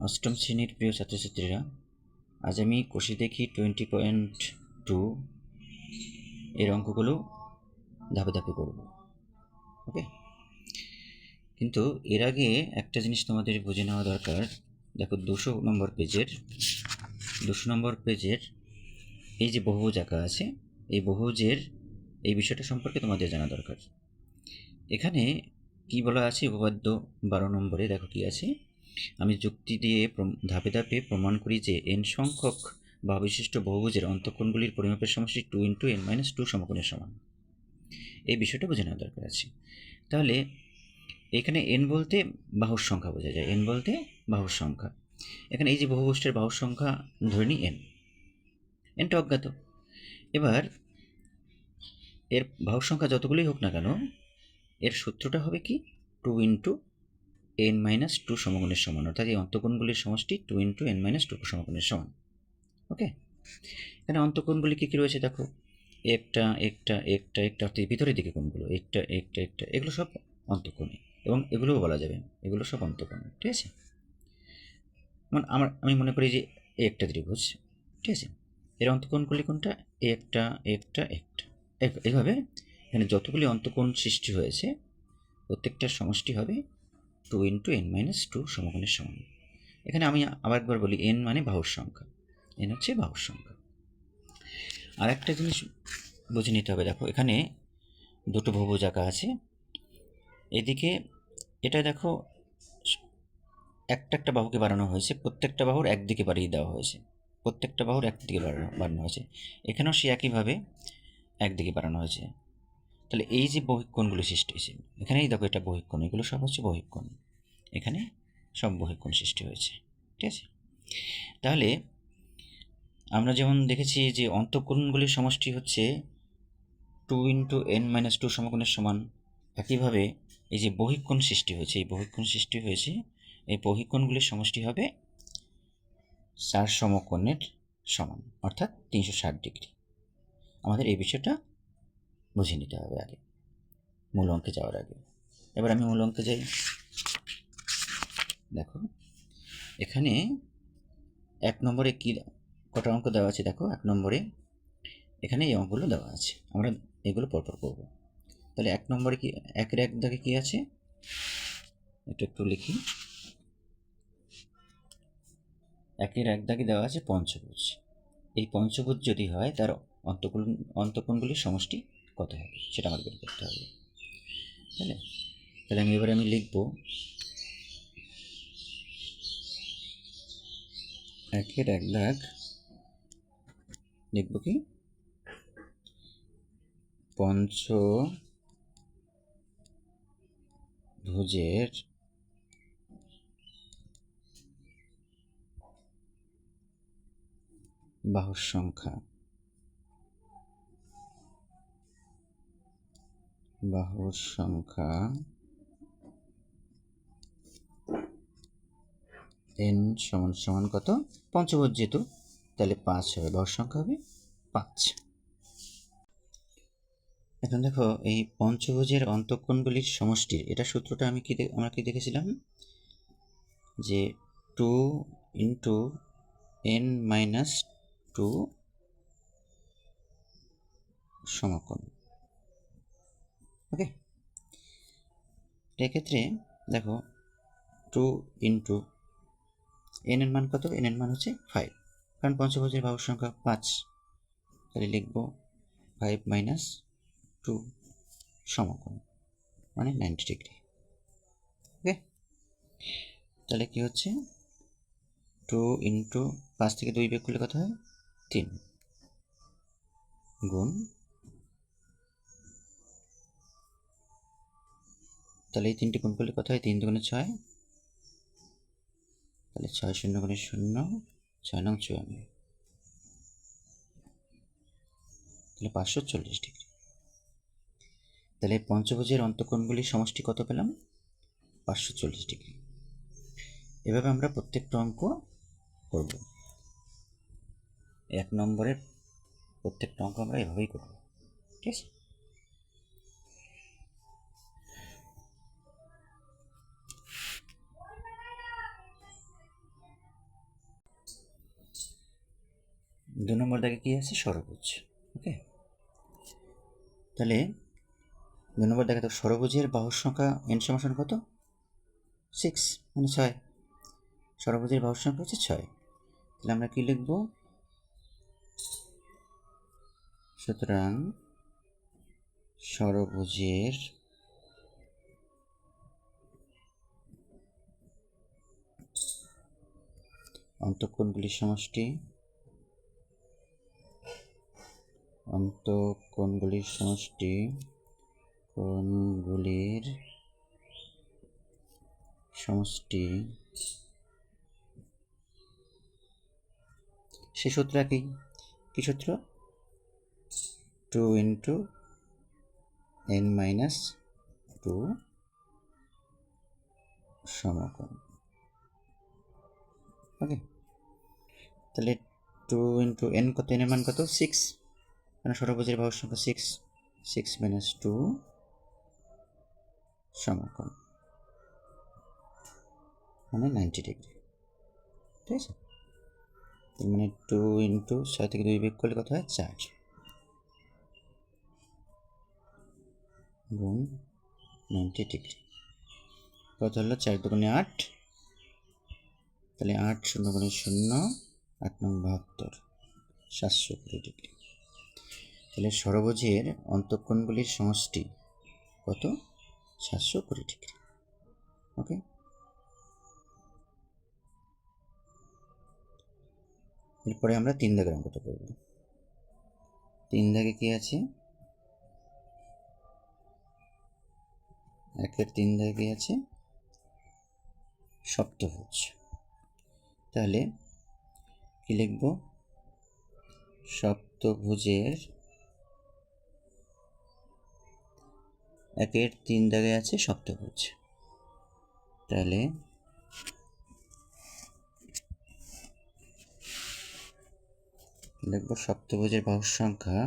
অষ্টম শ্রেণীর প্রিয় ছাত্রছাত্রীরা, আজ আমি কোষে দেখি 20.2 এর অঙ্কগুলো ধাপে ধাপে করব। ওকে, কিন্তু এর আগে একটা জিনিস তোমাদের বুঝে নেওয়া দরকার। দেখো 200 নম্বর পেজের এই যে বহুভুজ আঁকা আছে, এই বহুভুজের এই বিষয়টা সম্পর্কে তোমাদের জানা দরকার। এখানে কি বলা আছে উপপাদ্য 12 নম্বরে, দেখো কি আছে, আমি যুক্তি দিয়ে ধাপে ধাপে প্রমাণ করি যে n সংখ্যক বা বিশিষ্ট বহুভুজের অন্তঃকোণগুলির পরিমাপের সমষ্টি 2 × n-2 সমকোণের সমান। এই বিষয়টা বুঝে নেওয়া দরকার আছে। তাহলে এখানে n বলতে বাহুর সংখ্যা বোঝা যায়, n বলতে বাহুর সংখ্যা। এখানে এই যে বহুভুজটার বাহুর সংখ্যা ধরে নিই nটা অজ্ঞাত। এবার এর বাহুর সংখ্যা যতগুলোই হোক না কেন, এর সূত্রটা হবে কি 2 × n-2 সমকোণের সমান, অর্থাৎ এই অন্তঃকোণগুলির সমষ্টি 2 × n-2 সমকোণের সমান। ওকে, এখানে অন্তঃকোণগুলি কী কী রয়েছে দেখো, একটা একটা একটা একটা, অর্থাৎ ভিতরের দিকে কোণগুলো একটা একটা একটা, এগুলো সব অন্তঃকোণে, এবং এগুলোও বলা যাবে এগুলো সব অন্তঃকোণে। ঠিক আছে, আমি মনে করি যে একটা ত্রিভুজ, ঠিক আছে, এর অন্তঃকোণগুলি কোনটা, একটা একটা একটা, এইভাবে এখানে যতগুলি অন্তঃকোণ সৃষ্টি হয়েছে প্রত্যেকটার সমষ্টি হবে 2 × n-2 সমকোণের সমান। এখানে আমি আবার একবার বলি, n মানে বাহুর সংখ্যা, n হচ্ছে বাহুর সংখ্যা। আর একটা জিনিস বুঝে নিতে হবে, দেখো এখানে দুটো বহুভুজ আঁকা আছে, এদিকে এটা দেখো একটা একটা বাহুকে বাড়ানো হয়েছে, প্রত্যেকটা বাহুর একদিকে বাড়িয়ে দেওয়া হয়েছে, প্রত্যেকটা বাহুর একদিকে বাড়ানো হয়েছে, এখানেও সে একইভাবে একদিকে বাড়ানো হয়েছে। তাহলে এই যে বহিঃকোণগুলো সৃষ্টি হয়েছে, এখানেই দেখো এটা বহিঃকোণ, এগুলো সব হচ্ছে বহিঃকোণ, এখানে সব বহিঃকোণ সৃষ্টি হয়েছে। ঠিক আছে, তাহলে আমরা যেমন দেখেছি যে অন্তঃকোণগুলির সমষ্টি হচ্ছে 2 × n-2 সমকোণের সমান, একইভাবে এই যে বহিঃকোণ সৃষ্টি হয়েছে, এই বহিঃকোণগুলির সমষ্টি হবে 4 সমকোণের সমান, অর্থাৎ 360 ডিগ্রি। আমাদের এই বিষয়টা বুঝে নিতে হবে আগে, মূল অঙ্কে যাওয়ার আগে। এবার আমি মূল অঙ্কে যাই। দেখো এখানে 1 নম্বরে কি কটা অঙ্ক দেওয়া আছে, দেখো 1 নম্বরে এখানে এই অঙ্কগুলো দেওয়া আছে, আমরা এগুলো পরপর করব। তাহলে 1 নম্বরে কি, 1-এর 1 দাগে কি আছে, এটা একটু লিখি। 1-এর 1 দাগে দেওয়া আছে পঞ্চভুজ। এই পঞ্চভুজ যদি হয় তার অন্তঃকোণগুলির সমষ্টি কত হবে সেটা আমার বের করতে হবে। তাহলে এবারে আমি লিখব 1-এর 1 দাগ, লিখব কি, পঞ্চভুজের বাহুর সংখ্যা n সমান কত, পঞ্চভুজ যেহেতু তাহলে 5 হবে, বাহুর সংখ্যা হবে 5। এখন দেখো এই পঞ্চভুজের অন্তঃকোণগুলির সমষ্টির এটা সূত্রটা আমরা কি দেখেছিলাম, যে 2 × n-2 সমকোণ। ওকে, এক্ষেত্রে দেখো 2 × n এর মান কত, n এর মান হচ্ছে 5, কারণ পঞ্চভুজের বাহুর সংখ্যা 5, তাহলে লিখব 5 - 2 সমকোণ মানে 90 ডিগ্রি। ওকে, তাহলে কি হচ্ছে 2 × 5 থেকে 2 বিয়োগ করলে কত হয়, 3 গুণ, তাহলে এই 3টি গুণ করলে কত হয়, 3 × 6, তাহলে 6 × 0 = 0, 6 নং 54, তাহলে 540 ডিগ্রি। তাহলে পঞ্চভুজের অন্তঃকোণগুলির সমষ্টি কত পেলাম, 540 ডিগ্রি। এভাবে আমরা প্রত্যেকটা অঙ্ক করব, 1 নম্বরের প্রত্যেকটা অঙ্ক আমরা এভাবেই করব। ঠিক আছে, 2 নম্বর দাগে কি আছে? ষড়ভুজ। ওকে, তাহলে 2 নম্বর দাগে তো ষড়ভুজের বাহুর সংখ্যা n সমান কত? 6 মানে 6। ষড়ভুজের বাহুর সংখ্যা হচ্ছে 6। তাহলে আমরা কি লিখব? সুতরাং ষড়ভুজের অন্তঃকোণগুলির সমষ্টি কোণগুলির সমষ্টি সে সূত্র কি সূত্র? 2 ইন্টু n মাইনাস 2 সমকোণ। ওকে, তাহলে 2 ইন্টু n কত? n এর মান কত? 6, মানে ষড়ভুজের বাহুর সংখ্যা 6 মাইনাস 2 সমকোণ মানে 90 ডিগ্রি। ঠিক আছে, মানে 2 ইন্টু 6 থেকে 2 বিয়োগ করলে কত হয়? 4 গুণ 90 ডিগ্রি। কত হলো? 4 দুগুণে 8, তাহলে 8 শূন্য গুণে 0, 8 নং 72, 720 ডিগ্রি। তাহলে ষড়ভুজের অন্তঃকোণগুলির সমষ্টি কত? 720 ডিগ্রি। ওকে, এরপরে আমরা 3 দাগের অঙ্কটা করব। 3 দাগে কি আছে? 1-এর 3 দাগে কি আছে? সপ্তভুজ। তাহলে কি লিখব? সপ্তভুজের 1-এর 3 দাগে আছে সপ্তভুজ। তাহলে লিখব সপ্তভুজের বাহুর সংখ্যা,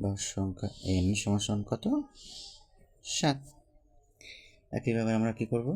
বাহুর সংখ্যা n সমান কত? 7। একইভাবে আমরা কি করব?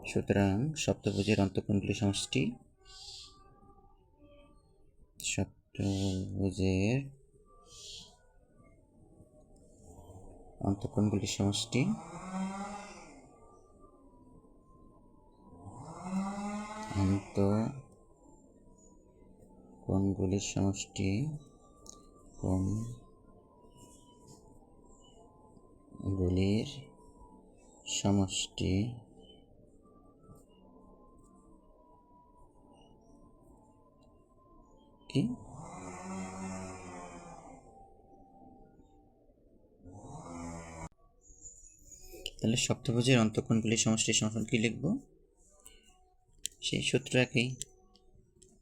সুতরাং সপ্তভুজের অন্তঃকোণগুলির সমষ্টি, কোণগুলির সমষ্টি কি? তাহলে সপ্তভুজের অন্তঃকোণগুলির সমষ্টি সমান কি লিখব? সেই সূত্র একই,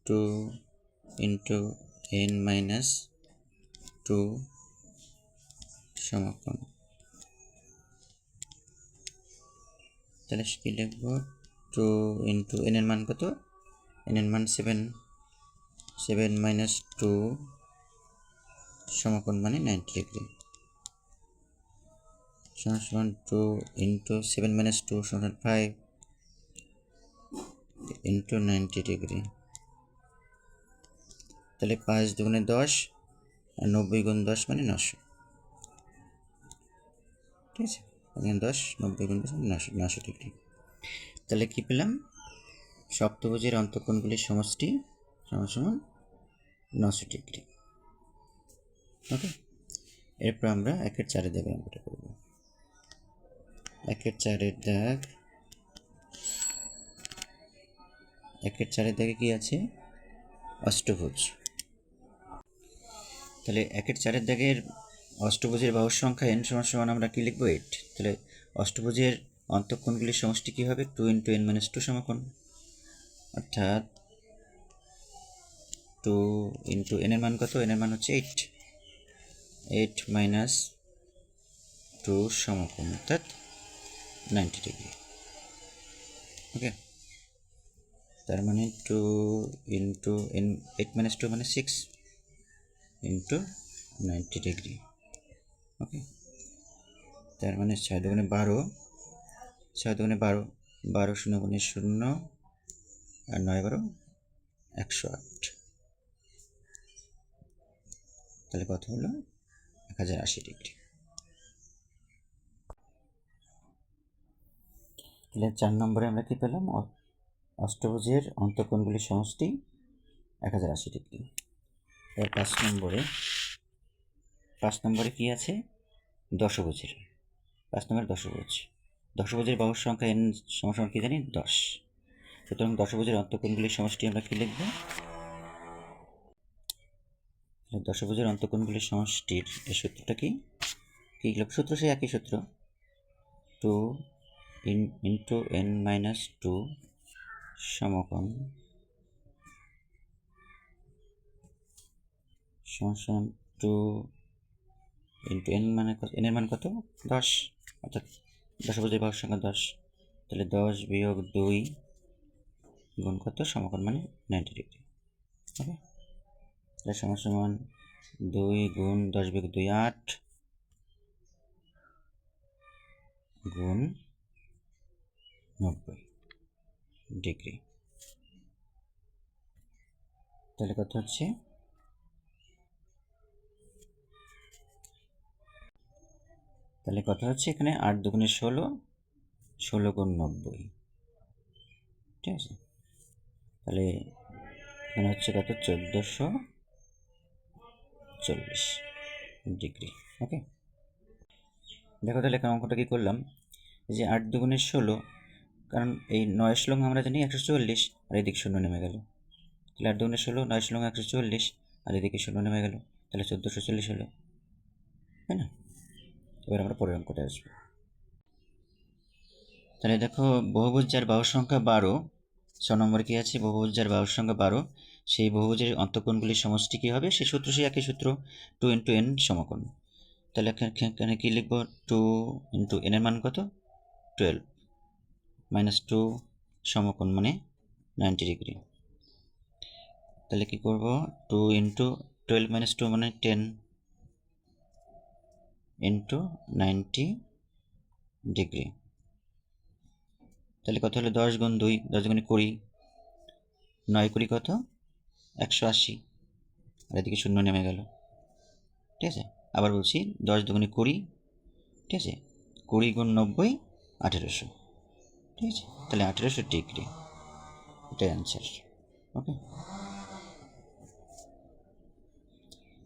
2 ইন্টু n মাইনাস 2 সমকোণ। তাহলে কি লিখব? 2 ইন্টু n এর মান কত? n এর মান 7 মাইনাস 2 সমকোণ মানে 90 ডিগ্রি সমান 2 ইন্টু 7 মাইনাস 2 সমান 5 ইন্টু 90 ডিগ্রি। তাহলে 5 দুগুণে 10 আর 90 গুণ 10 মানে 900। ঠিক আছে, 10 90 গুণ 10 মানে 900 ডিগ্রি। তাহলে কি পেলাম? সপ্তভুজের অন্তঃকোণগুলির সমষ্টি সমান 900 ডিগ্রি। ওকে, এরপর আমরা 1-এর 4 দাগের অঙ্কটা করব। 1-এর 4 দাগে কি আছে? অষ্টভুজ। তাহলে 1-এর 4 দাগের অষ্টভুজের বাহুর সংখ্যা n সমান আমরা কি লিখব? 8। তাহলে অষ্টভুজের অন্তঃকোণগুলির সমষ্টি কি হবে? 2 ইন্টু n মাইনাস 2 সমকোণ, অর্থাৎ 2 ইন্টু n এর মান কত? n এর মান হচ্ছে 8 মাইনাস 2 সমকোণ, অর্থাৎ 90 ডিগ্রি। ওকে, তার মানে 2 ইন্টু n, 8 মাইনাস 2 মানে 6 ইন্টু 90 ডিগ্রি। ওকে, তার মানে 6 দুগুণে 12, 6 দুগুণে 12, 12 শূন্য গুণে 0 আর 9 12 108। তাহলে কত হলো? 1080 ডিগ্রি। তাহলে 4 নম্বরে আমরা কি পেলাম? অষ্টভুজের অন্তঃকোণগুলির সমষ্টি 1080 ডিগ্রি। এবার 5 নম্বরে কি আছে? দশভুজের। 5 নম্বরে দশভুজের বাহুর সংখ্যা n সমান কি জানি? 10। সুতরাং দশভুজের অন্তঃকোণগুলির সমষ্টি আমরা কি লিখব? দশভুজের অন্তঃকোণগুলির সমষ্টির এই সূত্রটা কি সূত্র? সেই একই সূত্র, 2 ইন্টু n মাইনাস 2 সমকোণ সমান 2 ইন্টু n মানে কত? n এর মান কত? 10, অর্থাৎ দশভুজের বাহুর সংখ্যা 10। তাহলে 10 বিয়োগ 2 গুণ কত? সমকোণ মানে 90 ডিগ্রি। ওকে, তাহলে সমান 2 গুণ 10 বিয়োগ 2 8 গুণ 90 ডিগ্রি। তাহলে কত হচ্ছে? এখানে 8 দুগুণে 16, 16 গুণ 90, ঠিক আছে। তাহলে এখানে হচ্ছে কত? 1440 ডিগ্রি। ওকে, দেখো তাহলে অঙ্কটা কি করলাম, যে 8 দুগুণে 16, কারণ এই 9 শ্লং আমরা জানি 140, আর এদিকে 0 নেমে গেল। তাহলে 8 দুগুণে 16, 9 শ্লং 140, আর এদিকে 0 নেমে গেল, তাহলে 1440 হলো, তাই না? এবার আমরা পরের অঙ্কটা আসবো। তাহলে দেখো, বহুভুজ যার বাহুর সংখ্যা 12, 6 নম্বরে কি আছে? বহুভুজ যার বাহুর সংখ্যা 12, সেই বহুভুজের অন্তঃকোণগুলির সমষ্টি কি হবে? সেই সূত্র, সেই একই সূত্র, 2 ইন্টু n সমকোণ। তাহলে এখানে কি লিখবো? 2 ইন্টু n এর মান কত? 12 মাইনাস 2 সমকোণ মানে 90 ডিগ্রি। তাহলে কি করব? 2 ইন্টু 12 মাইনাস 2 মানে 10 ইন্টু 90 ডিগ্রি। তাহলে কত হলো? 10 গুণ 2, 10 গুণে 20, 9 20 কত? 180, আর এদিকে 0 নেমে গেল, ঠিক আছে। আবার বলছি, 10 দুগুণে 20, ঠিক আছে, 20 গুণ 90 1800, ঠিক আছে। তাহলে 1800 ডিগ্রি, এটাই অ্যান্সার। ওকে,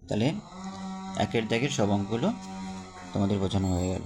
তাহলে একের দাগের সব অঙ্কগুলো তোমাদের বোঝানো হয়ে গেল।